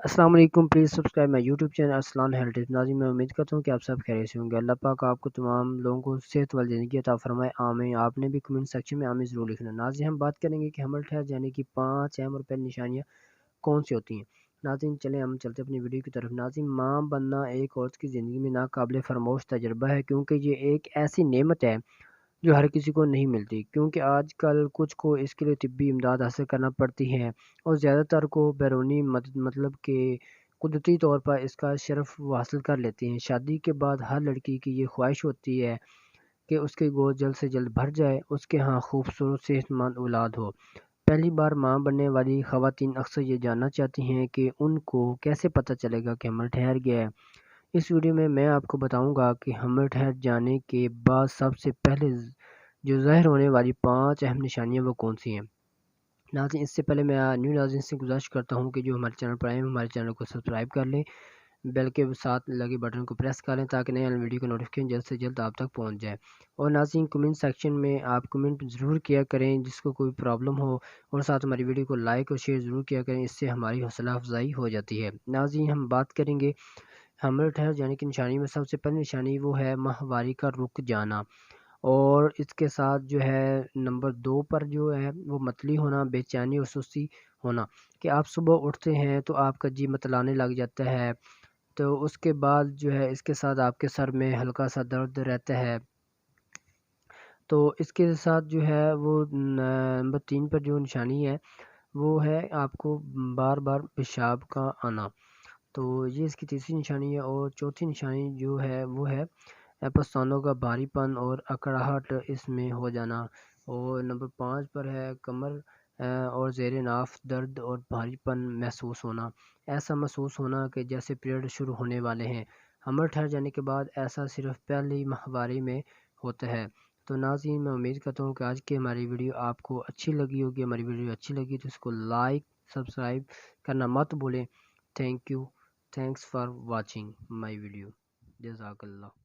السلام علیکم، please subscribe my YouTube channel Arsalan heritage. ناظرین میں امید کرتا ہوں کہ آپ سب خیریت سے ہوں گے۔ اللہ پاک آپ کو تمام لوگوں کو صحت والی زندگی عطا فرمائے، آمین۔ آپ نے بھی کمنٹ سیکشن میں آمین ضرور لکھنا۔ ناظرین ہم بات کریں گے کہ حمل ٹھہر جانے کی 5 اہم اور پہلی نشانیاں کون سی ہوتی ہیں۔ ناظرین چلیں ہم چلتے اپنی ویڈیو کی طرف۔ ناظرین ماں بننا ایک عورت کی زندگی میں ناقابل فراموش تجربہ ہے، کیونکہ یہ ایک ایسی نعمت ہے جو ہر کسی کو نہیں ملتی، کیونکہ آج کل کچھ کو اس کے لیے طبی امداد حاصل کرنا پڑتی ہے اور زیادہ تر کو بیرونی مدد مطلب کہ قدرتی طور پر اس کا شرف وہ حاصل کر لیتی ہیں۔ شادی کے بعد ہر لڑکی کی یہ خواہش ہوتی ہے کہ اس کی گود جلد سے جلد بھر جائے، اس کے ہاں خوبصورت صحت مند اولاد ہو۔ پہلی بار ماں بننے والی خواتین اکثر یہ جاننا چاہتی ہیں کہ ان کو کیسے پتہ چلے گا کہ حمل ٹھہر گیا ہے۔ اس ویڈیو میں آپ کو بتاؤں گا کہ حمل ٹھہر جانے کے بعد سب سے پہلے جو ظاہر ہونے والی 5 اہم نشانیاں وہ کون سی ہیں۔ ناظرین اس سے پہلے میں نیو ناظرین سے گزارش کرتا ہوں کہ جو ہمارے چینل پر آئے ہیں ہمارے چینل کو سبسکرائب کر لیں، بیل کے ساتھ لگے بٹن کو پریس کر لیں تاکہ نئے ویڈیو کا نوٹیفکیشن جلد سے جلد آپ تک پہنچ جائے۔ اور ناظرین کمنٹ سیکشن میں آپ کمنٹ ضرور کیا کریں جس کو کوئی پرابلم ہو، اور ساتھ ہماری ویڈیو کو لائک اور شیئر ضرور کیا کریں، اس سے ہماری حوصلہ افزائی ہو جاتی ہے۔ ناظرین ہم بات کریں گے حمل ٹھہر جانے کی نشانی میں سب سے پہلی نشانی وہ ہے ماہواری کا رک جانا، اور اس کے ساتھ جو ہے نمبر 2 پر جو ہے وہ متلی ہونا، بے چینی اور سستی ہونا، کہ آپ صبح اٹھتے ہیں تو آپ کا جی متلانے لگ جاتا ہے، تو اس کے بعد جو ہے اس کے ساتھ آپ کے سر میں ہلکا سا درد رہتا ہے۔ تو اس کے ساتھ جو ہے وہ نمبر 3 پر جو نشانی ہے وہ ہے آپ کو بار بار پیشاب کا آنا، تو یہ اس کی تیسری نشانی ہے۔ اور چوتھی نشانی جو ہے وہ ہے پستانوں کا بھاری پن اور اکڑاہٹ اس میں ہو جانا۔ اور نمبر 5 پر ہے کمر اور زیر ناف درد اور بھاری پن محسوس ہونا، ایسا محسوس ہونا کہ جیسے پیریڈ شروع ہونے والے ہیں۔ حمل ٹھہر جانے کے بعد ایسا صرف پہلی ماہواری میں ہوتا ہے۔ تو ناظرین میں امید کرتا ہوں کہ آج کی ہماری ویڈیو آپ کو اچھی لگی ہوگی۔ ہماری ویڈیو اچھی لگی تو اس کو لائک سبسکرائب کرنا مت بھولیں۔ Thank you, thanks for watching my video, جزاک اللہ۔